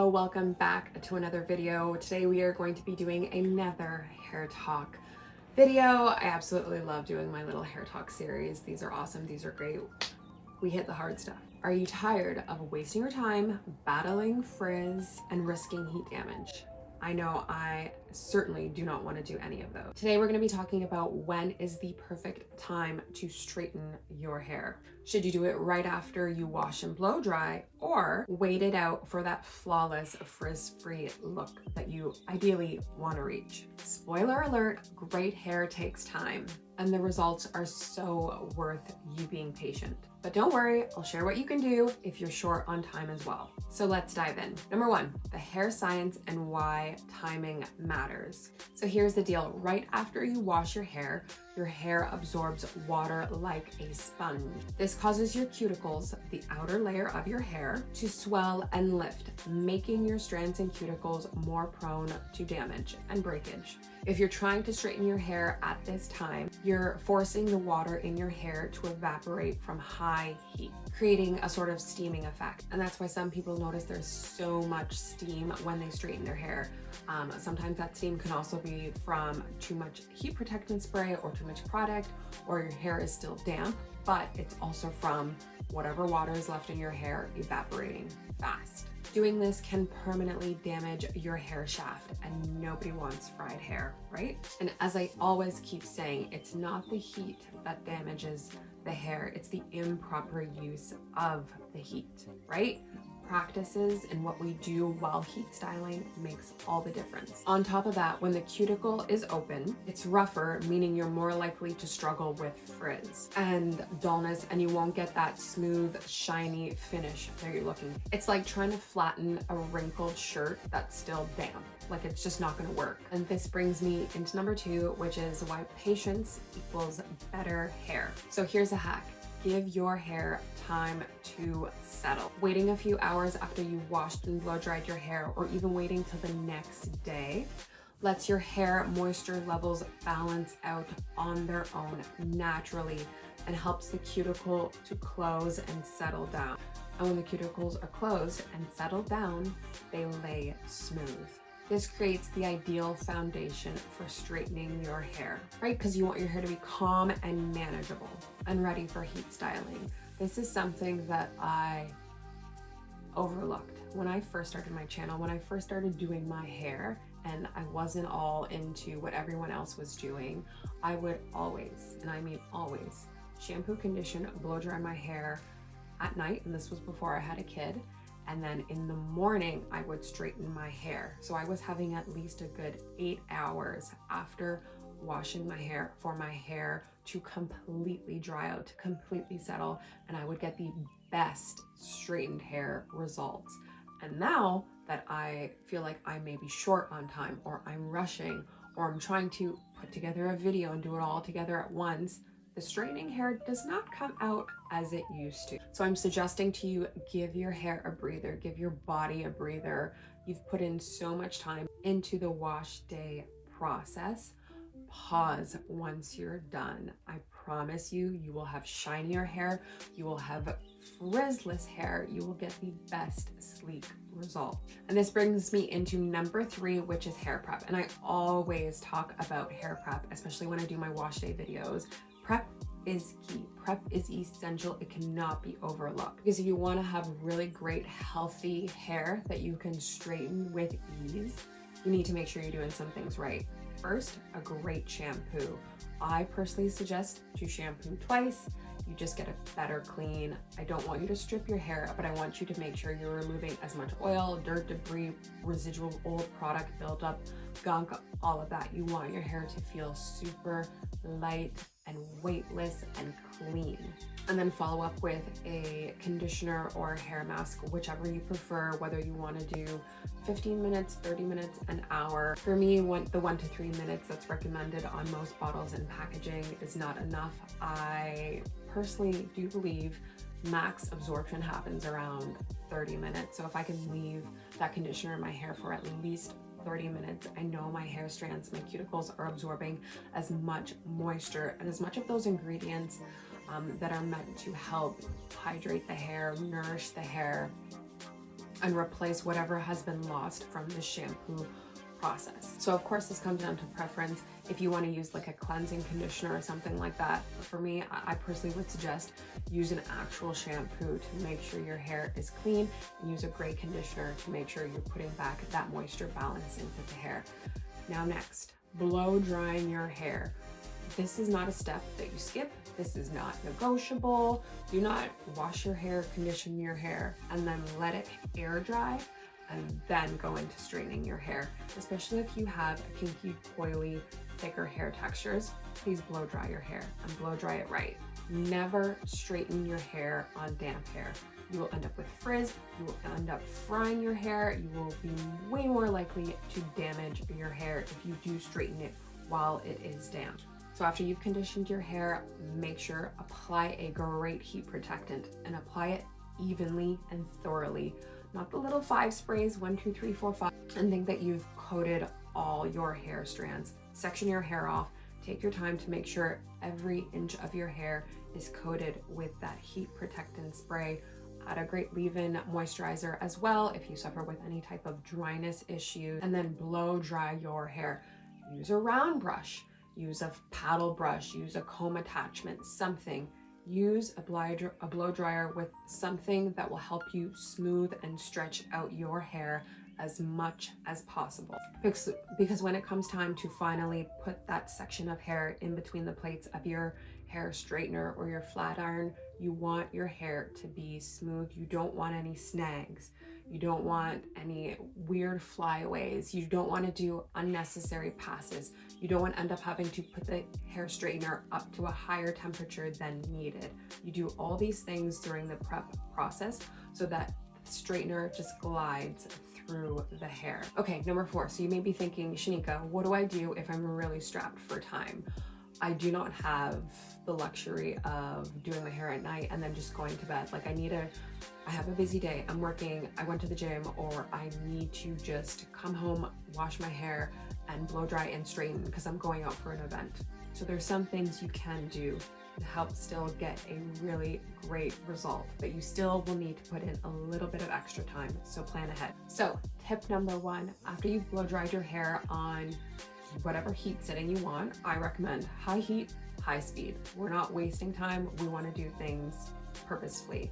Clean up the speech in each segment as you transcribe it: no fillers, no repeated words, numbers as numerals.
Hello, welcome back to another video. Today we are going to be doing another hair talk video. I absolutely love doing my little hair talk series. These are awesome, these are great. We hit the hard stuff. Are you tired of wasting your time battling frizz and risking heat damage? I know I certainly do not want to do any of those. Today we're going to be talking about when is the perfect time to straighten your hair. Should you do it right after you wash and blow dry, or wait it out for that flawless frizz-free look that you ideally want to reach? Spoiler alert, great hair takes time, and the results are so worth you being patient. But don't worry, I'll share what you can do if you're short on time as well. So let's dive in. Number one, the hair science and why timing matters. So here's the deal. Right after you wash your hair absorbs water like a sponge. This causes your cuticles, the outer layer of your hair, to swell and lift, making your strands and cuticles more prone to damage and breakage. If you're trying to straighten your hair at this time, you're forcing the water in your hair to evaporate from high heat, creating a sort of steaming effect. And that's why some people notice there's so much steam when they straighten their hair. Sometimes that steam can also be from too much heat protectant spray or too much product, or your hair is still damp, but it's also from whatever water is left in your hair evaporating fast. Doing this can permanently damage your hair shaft, and nobody wants fried hair, right? And as I always keep saying, it's not the heat that damages the hair, it's the improper use of the heat, right? Practices and what we do while heat styling makes all the difference. On top of that, when the cuticle is open, it's rougher, meaning you're more likely to struggle with frizz and dullness, and you won't get that smooth, shiny finish that you're looking. It's like trying to flatten a wrinkled shirt that's still damp. Like, it's just not gonna work. And this brings me into number two, which is why patience equals better hair. So here's a hack. Give your hair time to settle. Waiting a few hours after you've washed and blow dried your hair, or even waiting till the next day, lets your hair moisture levels balance out on their own naturally and helps the cuticle to close and settle down. And when the cuticles are closed and settled down, they lay smooth. This creates the ideal foundation for straightening your hair, right? Because you want your hair to be calm and manageable and ready for heat styling. This is something that I overlooked when I first started my channel, when I first started doing my hair and I wasn't all into what everyone else was doing. I would always, and I mean always, shampoo, condition, blow dry my hair at night, and this was before I had a kid. And then in the morning, I would straighten my hair. So I was having at least a good 8 hours after washing my hair for my hair to completely dry out, to completely settle, and I would get the best straightened hair results. And now that I feel like I may be short on time, or I'm rushing, or I'm trying to put together a video and do it all together at once, the straightening hair does not come out as it used to. So I'm suggesting to you, give your hair a breather, give your body a breather. You've put in so much time into the wash day process. Pause once you're done. I promise you, you will have shinier hair, you will have frizzless hair, you will get the best sleek result. And this brings me into number three, which is hair prep. And I always talk about hair prep, especially when I do my wash day videos. Prep is key. Prep is essential. It cannot be overlooked, because if you want to have really great, healthy hair that you can straighten with ease, you need to make sure you're doing some things right. First, a great shampoo. I personally suggest to shampoo twice. You just get a better clean. I don't want you to strip your hair, but I want you to make sure you're removing as much oil, dirt, debris, residual old product buildup, gunk, all of that. You want your hair to feel super light and weightless and clean. And then follow up with a conditioner or a hair mask, whichever you prefer, whether you want to do 15 minutes, 30 minutes, an hour. For me, the 1 to 3 minutes that's recommended on most bottles and packaging is not enough. I personally do believe max absorption happens around 30 minutes. So if I can leave that conditioner in my hair for at least 30 minutes, I know my hair strands, my cuticles are absorbing as much moisture and as much of those ingredients that are meant to help hydrate the hair, nourish the hair, and replace whatever has been lost from the shampoo process. So of course this comes down to preference. If you want to use like a cleansing conditioner or something like that, for me, I personally would suggest use an actual shampoo to make sure your hair is clean, and use a great conditioner to make sure you're putting back that moisture balance into the hair. Now next, blow drying your hair. This is not a step that you skip. This is not negotiable. Do not wash your hair, condition your hair, and then let it air dry and then go into straightening your hair. Especially if you have kinky, coily, thicker hair textures, please blow dry your hair and blow dry it right. Never straighten your hair on damp hair. You will end up with frizz, you will end up frying your hair, you will be way more likely to damage your hair if you do straighten it while it is damp. So after you've conditioned your hair, make sure apply a great heat protectant and apply it evenly and thoroughly. Not the little 5 sprays, 1, 2, 3, 4, 5, and think that you've coated all your hair strands. Section your hair off. Take your time to make sure every inch of your hair is coated with that heat protectant spray. Add a great leave-in moisturizer as well if you suffer with any type of dryness issue, and then blow dry your hair. Use a round brush, use a paddle brush, use a comb attachment, something. Use a blow dryer with something that will help you smooth and stretch out your hair as much as possible. Because when it comes time to finally put that section of hair in between the plates of your hair straightener or your flat iron, you want your hair to be smooth. You don't want any snags. You don't want any weird flyaways. You don't want to do unnecessary passes. You don't want to end up having to put the hair straightener up to a higher temperature than needed. You do all these things during the prep process so that the straightener just glides through the hair. Okay, number 4. So you may be thinking, Shanika, what do I do if I'm really strapped for time? I do not have the luxury of doing my hair at night and then just going to bed. Like I have a busy day, I'm working, I went to the gym, or I need to just come home, wash my hair and blow dry and straighten because I'm going out for an event. So there's some things you can do to help still get a really great result, but you still will need to put in a little bit of extra time, so plan ahead. So tip number 1, after you've blow dried your hair on whatever heat setting you want, I recommend high heat, high speed. We're not wasting time, we want to do things purposefully.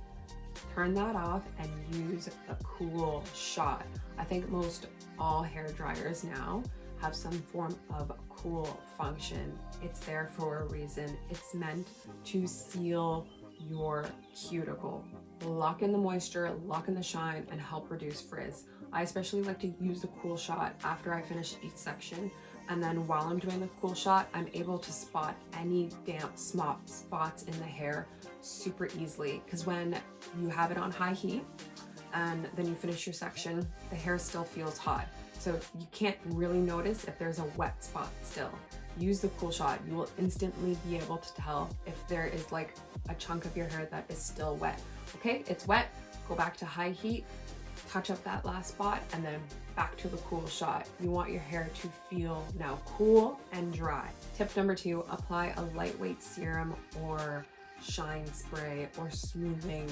Turn that off and use a cool shot. I think most all hair dryers now have some form of cool function. It's there for a reason. It's meant to seal your cuticle, lock in the moisture, lock in the shine, and help reduce frizz. I especially like to use the cool shot after I finish each section, and then while I'm doing the cool shot, I'm able to spot any damp spots in the hair super easily, because when you have it on high heat and then you finish your section, the hair still feels hot. So you can't really notice if there's a wet spot still. Use the cool shot. You will instantly be able to tell if there is like a chunk of your hair that is still wet. Okay, it's wet, go back to high heat, touch up that last spot, and then back to the cool shot. You want your hair to feel now cool and dry. Tip number 2, apply a lightweight serum or shine spray or smoothing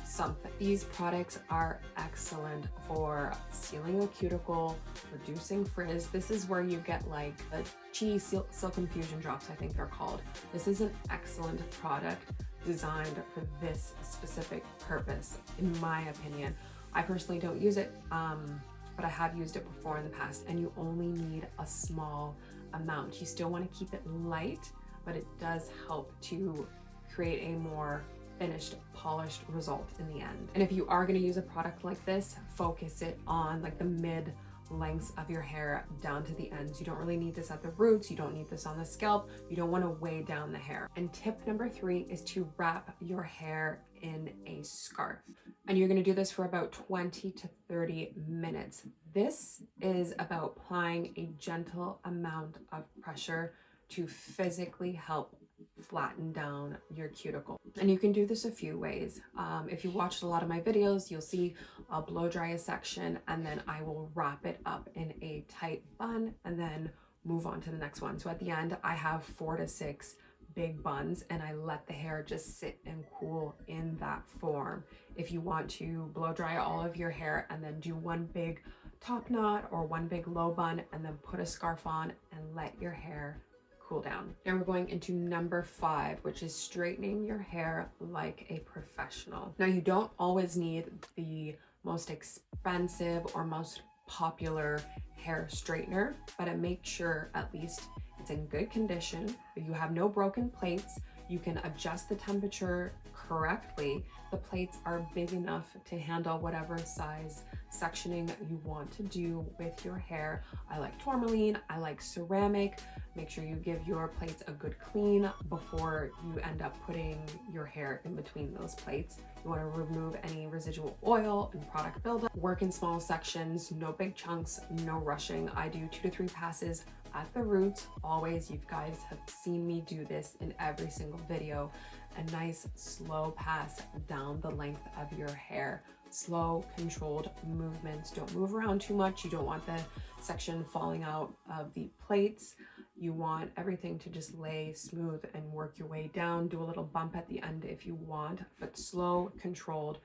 something. These products are excellent for sealing the cuticle, reducing frizz. This is where you get like the Chi Silk Infusion drops, I think they're called. This is an excellent product designed for this specific purpose, in my opinion. I personally don't use it, but I have used it before in the past, and you only need a small amount. You still want to keep it light, but it does help to create a more finished, polished result in the end. And if you are going to use a product like this, focus it on like the mid lengths of your hair down to the ends. You don't really need this at the roots. You don't need this on the scalp. You don't want to weigh down the hair. And tip number 3 is to wrap your hair in a scarf. And you're going to do this for about 20 to 30 minutes. This is about applying a gentle amount of pressure to physically help flatten down your cuticle. And you can do this a few ways. If you watched a lot of my videos, you'll see I'll blow dry a section and then I will wrap it up in a tight bun and then move on to the next one. So at the end, I have 4 to 6 big buns and I let the hair just sit and cool in that form. If you want to blow dry all of your hair and then do one big top knot or one big low bun and then put a scarf on and let your hair cool down. Now we're going into number 5, which is straightening your hair like a professional. Now you don't always need the most expensive or most popular hair straightener, but it makes sure at least it's in good condition. You have no broken plates. You can adjust the temperature correctly. The plates are big enough to handle whatever size sectioning you want to do with your hair. I like tourmaline, I like ceramic. Make sure you give your plates a good clean before you end up putting your hair in between those plates. You want to remove any residual oil and product buildup. Work in small sections, no big chunks, no rushing. I do 2 to 3 passes at the roots. Always, you guys have seen me do this in every single video. A nice slow pass down the length of your hair. Slow, controlled movements. Don't move around too much. You don't want the section falling out of the plates. You want everything to just lay smooth and work your way down. Do a little bump at the end if you want, but slow, controlled.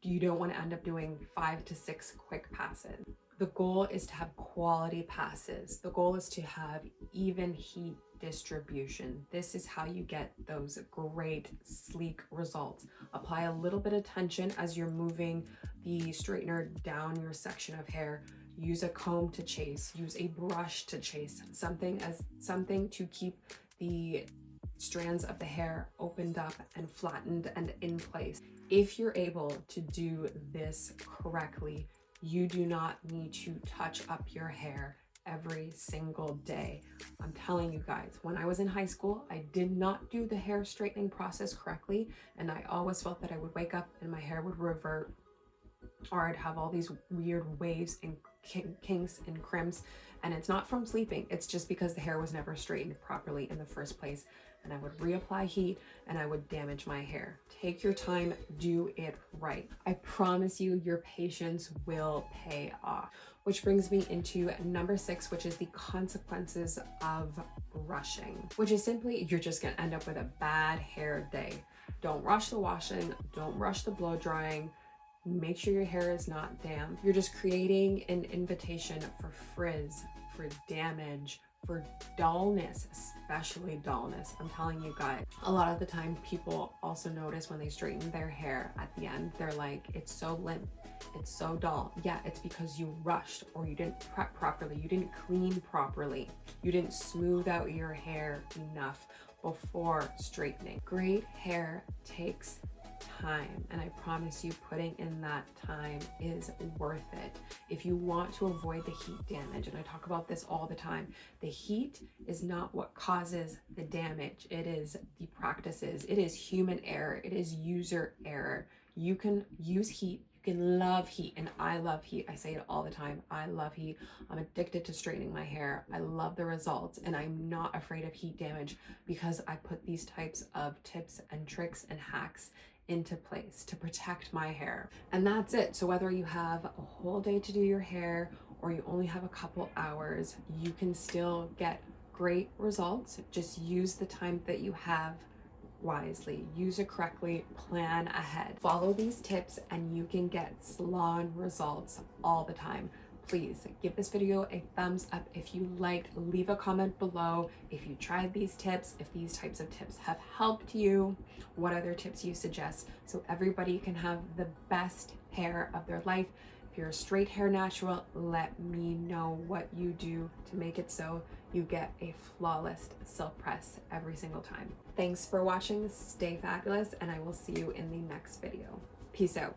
You don't want to end up doing 5 to 6 quick passes. The goal is to have quality passes. The goal is to have even heat distribution. This is how you get those great sleek results. Apply a little bit of tension as you're moving the straightener down your section of hair. Use a comb to chase, use a brush to chase, something to keep the strands of the hair opened up and flattened and in place. If you're able to do this correctly, you do not need to touch up your hair every single day. I'm telling you guys, when I was in high school, I did not do the hair straightening process correctly, and I always felt that I would wake up and my hair would revert, or I'd have all these weird waves and kinks and crimps, and it's not from sleeping. It's just because the hair was never straightened properly in the first place, and I would reapply heat and I would damage my hair. Take your time, do it right. I promise you, your patience will pay off. Which brings me into number 6, which is the consequences of rushing, which is simply you're just gonna end up with a bad hair day. Don't rush the washing, don't rush the blow drying. Make sure your hair is not damp. You're just creating an invitation for frizz, for damage, for dullness, especially dullness. I'm telling you guys, a lot of the time people also notice when they straighten their hair at the end, they're like, it's so limp, it's so dull. Yeah, it's because you rushed, or you didn't prep properly, you didn't clean properly, you didn't smooth out your hair enough before straightening. Great hair takes time, and I promise you, putting in that time is worth it. If you want to avoid the heat damage, and I talk about this all the time, the heat is not what causes the damage. It is the practices. It is human error. It is user error. You can use heat. You can love heat, and I love heat. I say it all the time. I love heat. I'm addicted to straightening my hair. I love the results, and I'm not afraid of heat damage because I put these types of tips and tricks and hacks into place to protect my hair. And that's it. So whether you have a whole day to do your hair or you only have a couple hours, you can still get great results. Just use the time that you have wisely, use it correctly, plan ahead. Follow these tips and you can get salon results all the time. Please give this video a thumbs up if you liked. Leave a comment below if you tried these tips, if these types of tips have helped you, what other tips you suggest, so everybody can have the best hair of their life. If you're a straight hair natural, let me know what you do to make it so you get a flawless silk press every single time. Thanks for watching. Stay fabulous, and I will see you in the next video. Peace out.